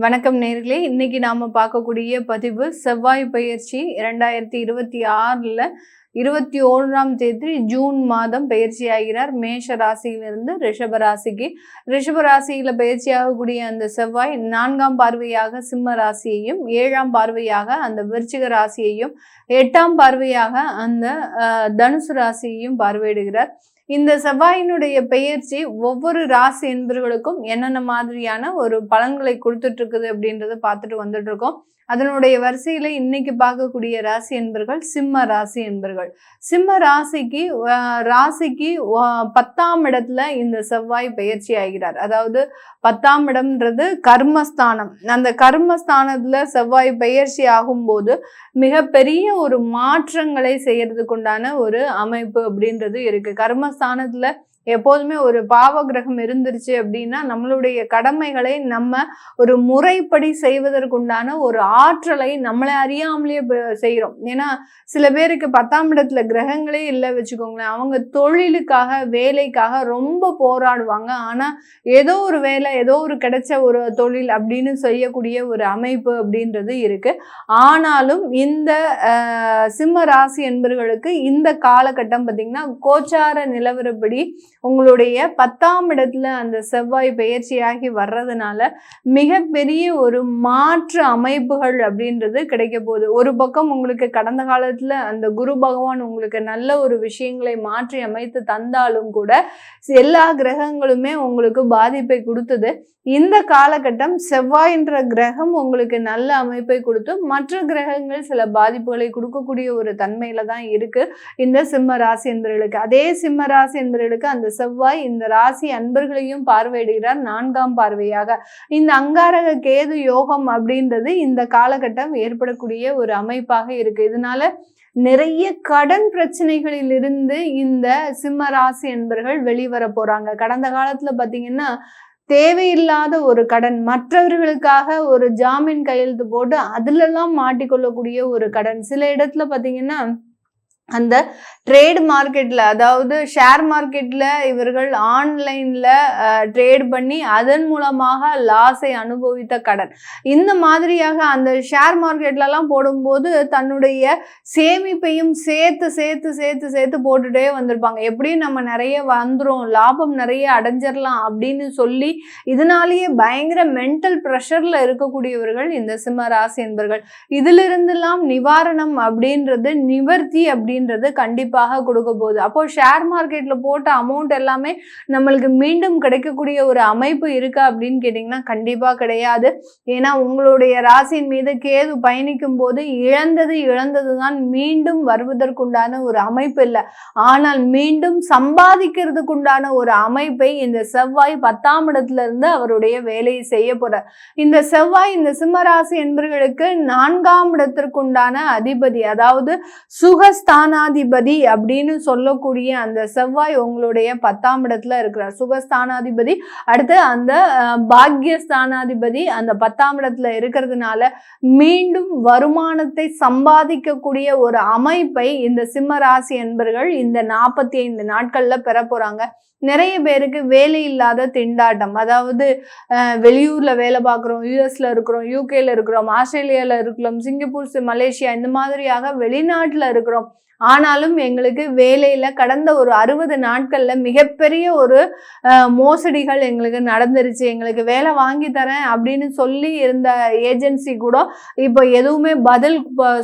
வணக்கம் நேர்களே. இன்னைக்கு நாம பார்க்கக்கூடிய பதிவு செவ்வாய் பயிற்சி 2026ல 21ஆம் தேதி ஜூன் மாதம் பயிற்சி ஆகிறார். மேஷ ராசியிலிருந்து ரிஷப ராசிக்கு. ரிஷப ராசியில பயிற்சி ஆகக்கூடிய அந்த செவ்வாய் 4ஆம் பார்வையாக சிம்ம ராசியையும், 7ஆம் பார்வையாக அந்த விருச்சிக ராசியையும், 8ஆம் பார்வையாக அந்த தனுசு ராசியையும் பார்வையிடுகிறார். இந்த செவ்வாயினுடைய பெயர்ச்சி ஒவ்வொரு ராசி என்பவர்களுக்கும் என்னென்ன மாதிரியான ஒரு பலன்களை கொடுத்துட்டு இருக்குது அப்படின்றத பார்த்துட்டு வந்துட்டு இருக்கோம். அதனுடைய வரிசையில இன்னைக்கு பார்க்கக்கூடிய ராசி என்பர்கள் சிம்ம ராசி என்பர்கள். சிம்ம ராசிக்கு 10ஆம் இடத்துல இந்த செவ்வாய் பயிற்சி ஆகிறார். அதாவது 10ஆம் இடம்ன்றது கர்மஸ்தானம். அந்த கர்மஸ்தானத்துல செவ்வாய் பயிற்சி ஆகும்போது மிகப்பெரிய ஒரு மாற்றங்களை செய்யறதுக்கு உண்டான ஒரு அமைப்பு அப்படின்றது இருக்கு. கர்மஸ்தானத்துல எப்போதுமே ஒரு பாவ கிரகம் இருந்துருச்சு அப்படின்னா நம்மளுடைய கடமைகளை நம்ம ஒரு முறைப்படி செய்வதற்குண்டான ஒரு ஆற்றலை நம்மளை அறியாமலேயே செய்கிறோம். ஏன்னா சில பேருக்கு 10ஆம் இடத்துல கிரகங்களே இல்லை வச்சுக்கோங்களேன், அவங்க தொழிலுக்காக வேலைக்காக ரொம்ப போராடுவாங்க. ஆனால் ஏதோ ஒரு வேலை, ஏதோ ஒரு கிடைச்ச ஒரு தொழில் அப்படின்னு செய்யக்கூடிய ஒரு அமைப்பு அப்படின்றது இருக்கு. ஆனாலும் இந்த சிம்ம ராசி என்பவர்களுக்கு இந்த காலகட்டம் பார்த்தீங்கன்னா கோச்சார நிலவரப்படி உங்களுடைய 10ஆம் இடத்துல அந்த செவ்வாய் பயிற்சியாகி வர்றதுனால மிகப்பெரிய ஒரு மாற்று அமைப்புகள் அப்படின்றது கிடைக்க போகுது. ஒரு பக்கம் உங்களுக்கு கடந்த காலத்துல அந்த குரு பகவான் உங்களுக்கு நல்ல ஒரு விஷயங்களை மாற்றி அமைத்து தந்தாலும் கூட எல்லா கிரகங்களுமே உங்களுக்கு பாதிப்பை கொடுத்தது. இந்த காலகட்டம் செவ்வாய்ன்ற கிரகம் உங்களுக்கு நல்ல அமைப்பை கொடுத்து மற்ற கிரகங்கள் சில பாதிப்புகளை கொடுக்கக்கூடிய ஒரு தன்மையில தான் இருக்கு இந்த சிம்ம ராசி என்பவர்களுக்கு. அதே சிம்ம ராசி என்பவர்களுக்கு அந்த செவ்வாய் இந்த ராசி அன்பர்களையும் பார்வையிடுகிறார் 4ஆம் பார்வையாக. இந்த அங்காரக கேது யோகம் அப்படின்றது இந்த காலகட்டம் ஏற்படக்கூடிய ஒரு அமைப்பாக இருக்கு. இதனால நிறைய கடன் பிரச்சனைகளில் இருந்து இந்த சிம்ம ராசி என்பர்கள் வெளிவர போறாங்க. கடந்த காலத்துல பாத்தீங்கன்னா தேவையில்லாத ஒரு கடன், மற்றவர்களுக்காக ஒரு ஜாமீன் கையெழுத்து போட்டு அதுலெல்லாம் மாட்டிக்கொள்ளக்கூடிய ஒரு கடன். சில இடத்துல பாத்தீங்கன்னா அந்த ட்ரேட் மார்க்கெட்டில், அதாவது ஷேர் மார்க்கெட்டில் இவர்கள் ஆன்லைனில் ட்ரேட் பண்ணி அதன் மூலமாக லாஸை அனுபவித்த கடன். இந்த மாதிரியாக அந்த ஷேர் மார்க்கெட்லலாம் போடும்போது தன்னுடைய சேமிப்பையும் சேர்த்து சேர்த்து சேர்த்து சேர்த்து போட்டுகிட்டே வந்திருப்பாங்க. எப்படியும் நம்ம நிறைய வந்துடும், லாபம் நிறைய அடைஞ்சிடலாம் அப்படின்னு சொல்லி இதனாலேயே பயங்கர மென்டல் ப்ரெஷரில் இருக்கக்கூடியவர்கள் இந்த சிம்ம ராசி என்பர்கள். இதிலிருந்தெல்லாம் நிவாரணம் அப்படின்றது, நிவர்த்தி அப்படின்றது கண்டிப்பாக கொடுக்க போகுது. அப்போ ஷேர் மார்க்கெட்ல போட்ட அமௌண்ட் எல்லாமே நம்மளுக்கு மீண்டும் கிடைக்கக்கூடிய ஒரு அமைப்பு இருக்கா அப்படின்னு கேட்டீங்கன்னா கண்டிப்பா கிடையாது. ஏன்னா உங்களுடைய ராசியின் மீது கேது பயணிக்கும் போது இழந்தது தான் மீண்டும் வருவதற்குண்டான ஒரு அமைப்பு இல்லை. ஆனால் மீண்டும் சம்பாதிக்கிறதுக்குண்டான ஒரு அமைப்பை இந்த செவ்வாய் 10ஆம் இடத்துல இருந்து அவருடைய வேலையை செய்ய போறார். இந்த செவ்வாய் இந்த சிம்ம ராசி என்பவர்களுக்கு 4ஆம் இடத்திற்குண்டான அதிபதி, அதாவது சுகஸ்தானாதிபதி அப்படின்னு சொல்லக்கூடிய அந்த செவ்வாய் உங்களுடைய 10ஆம் இடத்துல இருக்கிறார். சுகஸ்தானாதிபதி, அடுத்து அந்த பாக்யஸ்தானாதிபதி அந்த 10ஆம் இடத்துல இருக்கிறதுனால மீண்டும் வருமானத்தை சம்பாதிக்கக்கூடிய ஒரு அமைப்பை இந்த சிம்ம ராசி என்பர்கள் இந்த 45 நாட்கள்ல பெற போறாங்க. நிறைய பேருக்கு வேலை இல்லாத திண்டாட்டம், அதாவது வெளியூர்ல வேலை பார்க்குறோம், யூஎஸ்ல இருக்கிறோம், யூகேல இருக்கிறோம், ஆஸ்திரேலியால இருக்கிறோம், சிங்கப்பூர், மலேசியா, இந்த மாதிரியாக வெளிநாட்டுல இருக்கிறோம். ஆனாலும் எங்களுக்கு வேலையில கடந்த ஒரு 60 நாட்கள்ல மிகப்பெரிய ஒரு மோசடிகள் எங்களுக்கு நடந்துருச்சு, எங்களுக்கு வேலை வாங்கி தரேன் அப்படின்னு சொல்லி இருந்த ஏஜென்சி கூட இப்போ எதுவுமே பதில்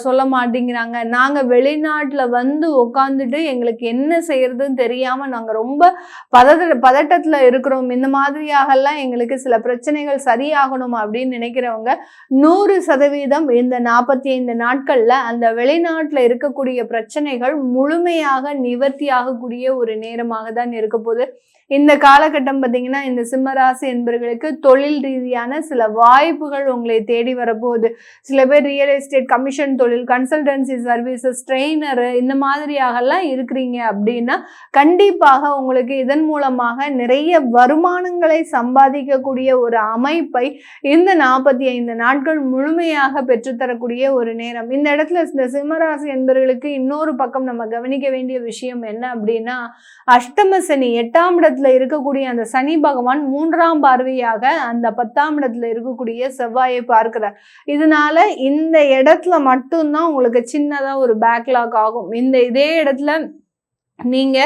சொல்ல மாட்டேங்கிறாங்க. நாங்க வெளிநாட்டுல வந்து உட்காந்துட்டு எங்களுக்கு என்ன செய்யறதுன்னு தெரியாம நாங்க ரொம்ப பதட்டத்துல இருக்கிறோம். இந்த மாதிரியாகலாம் எங்களுக்கு சில பிரச்சனைகள் சரியாகணும் அப்படின்னு நினைக்கிறவங்க 100% இந்த 45 நாட்கள்ல அந்த வெளிநாட்டுல இருக்கக்கூடிய பிரச்சனைகள் முழுமையாக நிவர்த்தி ஆகக்கூடிய ஒரு நேரமாக தான் இருக்க போகுது. இந்த காலகட்டம் பார்த்தீங்கன்னா இந்த சிம்ம ராசி என்பவர்களுக்கு தொழில் ரீதியான சில வாய்ப்புகள் உங்களை தேடி வரப்போகுது. சில பேர் ரியல் எஸ்டேட், கமிஷன் தொழில், கன்சல்டன்சி சர்வீசஸ், ட்ரெயினரு, இந்த மாதிரியாகலாம் இருக்கிறீங்க அப்படின்னா கண்டிப்பாக உங்களுக்கு இதன் மூலமாக நிறைய வருமானங்களை சம்பாதிக்கக்கூடிய ஒரு அமைப்பை இந்த 45 நாட்கள் முழுமையாக பெற்றுத்தரக்கூடிய ஒரு நேரம். இந்த இடத்துல இந்த சிம்ம ராசி என்பவர்களுக்கு இன்னொரு பக்கம் நம்ம கவனிக்க வேண்டிய விஷயம் என்ன அப்படின்னா, அஷ்டம சனி 8ஆம் இடத்துல இருக்கக்கூடிய அந்த சனி பகவான் 3ஆம் பார்வையாக அந்த 10ஆம் இடத்துல இருக்கக்கூடிய செவ்வாயை பார்க்கிறார். இதனால இந்த இடத்துல மட்டும்தான் உங்களுக்கு சின்னதா ஒரு பேக்லாக் ஆகும். இதே இடத்துல நீங்க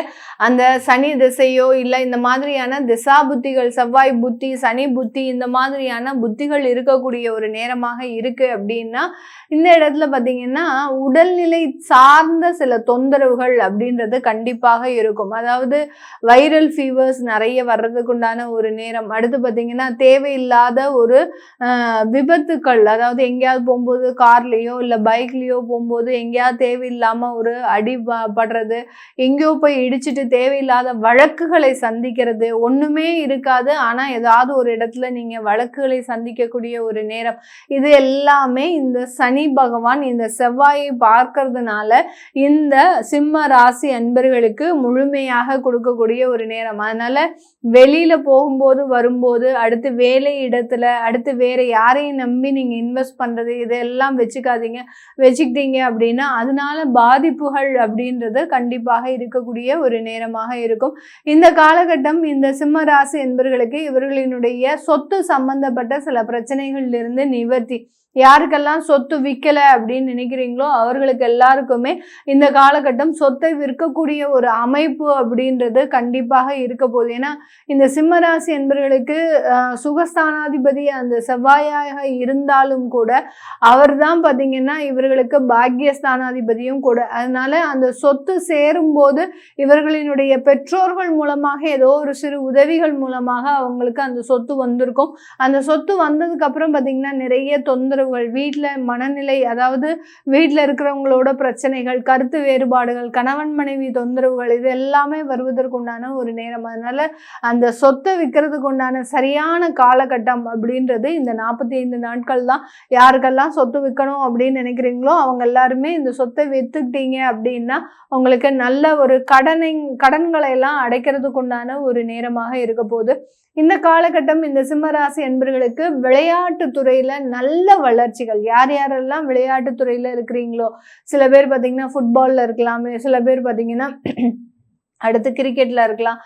அந்த சனி திசையோ இல்ல இந்த மாதிரியான திசா புத்திகள், செவ்வாய் புத்தி, சனி புத்தி இந்த மாதிரியான புத்திகள் இருக்கக்கூடிய ஒரு நேரமாக இருக்கு அப்படின்னா, இந்த இடத்துல பாத்தீங்கன்னா உடல்நிலை சார்ந்த சில தொந்தரவுகள் அப்படின்றது கண்டிப்பாக இருக்கும். அதாவது வைரல் ஃபீவர்ஸ் நிறைய வர்றதுக்கு உண்டான ஒரு நேரம். அடுத்து பாத்தீங்கன்னா தேவையில்லாத ஒரு விபத்துக்கள், அதாவது எங்கேயாவது போகும்போது கார்லயோ இல்ல பைக்லயோ போகும்போது எங்கேயாவது தேவையில்லாம ஒரு அடி படுறது, எங்கேயோ போய் இடிச்சிட்டு தேவையில்லாத வழக்குகளை சந்திக்கிறது, ஒண்ணுமே இருக்காது ஆனா ஏதாவது ஒரு இடத்துல நீங்க வழக்குகளை சந்திக்கக்கூடிய ஒரு நேரம். இது எல்லாமே இந்த சனி பகவான் இந்த செவ்வாயை பார்க்கறதுனால இந்த சிம்ம ராசி அன்பர்களுக்கு முழுமையாக கொடுக்கக்கூடிய ஒரு நேரம். அதனால வெளியில போகும்போது வரும்போது, அடுத்து வேலை இடத்துல, அடுத்து வேற யாரையும் நம்பி நீங்க இன்வெஸ்ட் பண்றது இதெல்லாம் வச்சுக்கிட்டீங்க அப்படின்னா அதனால பாதிப்புகள் அப்படின்றது கண்டிப்பாக இருக்கக்கூடிய ஒரு நேரமாக இருக்கும். இந்த காலகட்டம் இந்த சிம்ம ராசி என்பவர்களுக்கு இவர்களினுடைய சொத்து சம்பந்தப்பட்ட சில பிரச்சனைகள்ல இருந்து நிவர்த்தி. யாருக்கெல்லாம் சொத்து விற்கல அப்படின்னு நினைக்கிறீங்களோ அவர்களுக்கு எல்லாருக்குமே இந்த காலகட்டம் சொத்தை விற்கக்கூடிய ஒரு அமைப்பு அப்படின்றது கண்டிப்பாக இருக்க போகுது. ஏன்னா இந்த சிம்மராசி என்பவர்களுக்கு சுகஸ்தானாதிபதி அந்த செவ்வாயாக இருந்தாலும் கூட அவர் தான் பார்த்தீங்கன்னா இவர்களுக்கு பாக்கியஸ்தானாதிபதியும் கூட. அதனால அந்த சொத்து சேரும் போது இவர்களினுடைய பெற்றோர்கள் மூலமாக ஏதோ ஒரு சிறு உதவிகள் மூலமாக அவங்களுக்கு அந்த சொத்து வந்திருக்கும். அந்த சொத்து வந்ததுக்கு அப்புறம் பார்த்தீங்கன்னா நிறைய தொந்தரவுகள், வீட்டில் மனநிலை, அதாவது வீட்டில் இருக்கிறவங்களோட பிரச்சனைகள், கருத்து வேறுபாடுகள், கணவன் மனைவி தொந்தரவுகள் இது எல்லாமே வருவதற்குண்டான ஒரு நேரம். அதனால அந்த சொத்தை விற்கிறதுக்கு உண்டான சரியான காலகட்டம் அப்படின்றது இந்த 45 நாட்கள் தான். யாருக்கெல்லாம் சொத்து விற்கணும் அப்படின்னு நினைக்கிறீங்களோ அவங்க எல்லாருமே இந்த சொத்தை வித்துக்கிட்டீங்க அப்படின்னா உங்களுக்கு நல்ல ஒரு கடன்களை எல்லாம் அடைக்கிறதுக்கு உண்டான ஒரு நேரமாக இருக்க போகுது. இந்த காலகட்டம் இந்த சிம்மராசி என்பர்களுக்கு விளையாட்டு துறையில நல்ல வளர்ச்சிகள். யார் யாரெல்லாம் விளையாட்டு துறையில இருக்கிறீங்களோ, சில பேர் பார்த்தீங்கன்னா ஃபுட்பால்ல இருக்கலாமே, சில பேர் பார்த்தீங்கன்னா அடுத்து கிரிக்கெட்ல இருக்கலாம்,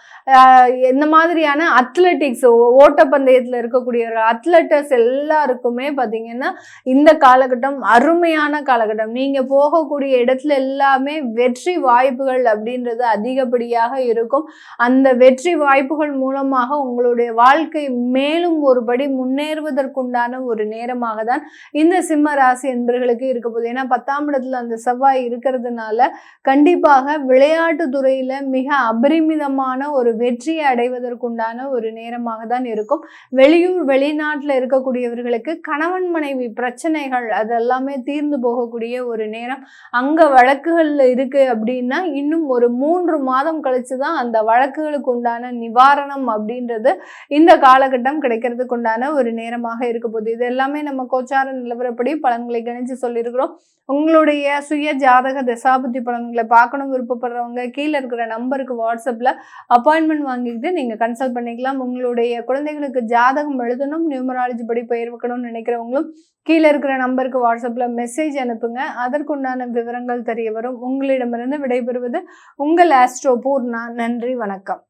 இந்த மாதிரியான அத்லெட்டிக்ஸ் ஓட்டப்பந்தயத்துல இருக்கக்கூடிய அத்லெட்டர்ஸ் எல்லாருக்குமே பார்த்தீங்கன்னா இந்த காலகட்டம் அருமையான காலகட்டம். நீங்க போகக்கூடிய இடத்துல எல்லாமே வெற்றி வாய்ப்புகள் அப்படின்றது அதிகப்படியாக இருக்கும். அந்த வெற்றி வாய்ப்புகள் மூலமாக உங்களுடைய வாழ்க்கை மேலும் ஒருபடி முன்னேறுவதற்குண்டான ஒரு நேரமாக தான் இந்த சிம்ம ராசி என்பவர்களுக்கு இருக்க போகுது. ஏன்னா 10ஆம் இடத்துல அந்த செவ்வாய் இருக்கிறதுனால கண்டிப்பாக விளையாட்டு துறையில மிக அபரிமிதமான ஒரு வெற்றியை அடைவதற்குண்டான ஒரு நேரமாக தான் இருக்கும். வெளியூர் வெளிநாட்டுல இருக்கக்கூடியவர்களுக்கு கணவன் மனைவி பிரச்சனைகள் அதெல்லாமே தீர்ந்து போகக்கூடிய ஒரு நேரம். அங்க வழக்குகள்ல இருக்கு அப்படின்னா இன்னும் ஒரு 3 மாதம் கழிச்சுதான் அந்த வழக்குகளுக்கு உண்டான நிவாரணம் அப்படின்றது இந்த காலகட்டம் கிடைக்கிறதுக்கு உண்டான ஒரு நேரமாக இருக்க போகுது. இது எல்லாமே நம்ம கோச்சார நிலவரப்படி பலன்களை கணிச்சு சொல்லியிருக்கிறோம். உங்களுடைய சுய ஜாதக தசாபுத்தி பலன்களை பார்க்கணும் விருப்பப்படுறவங்க கீழே இருக்கிற நம்பருக்கு வாட்ஸ்அப்ல அப்பாயின்மெண்ட் வாங்கிக்கிட்டு நீங்க கன்சல்ட் பண்ணிக்கலாம். உங்களுடைய குழந்தைகளுக்கு ஜாதகம் எழுதணும், நியூமராலஜி படி பெயர் வைக்கணும்னு நினைக்கிறவங்களும் கீழே இருக்கிற நம்பருக்கு வாட்ஸ்அப்ல மெசேஜ் அனுப்புங்க. அதற்குண்டான விவரங்கள் தெரிய வரும். உங்களிடமிருந்து விடைபெறுவது உங்கள் ஆஸ்ட்ரோ பூர்ணா. நன்றி, வணக்கம்.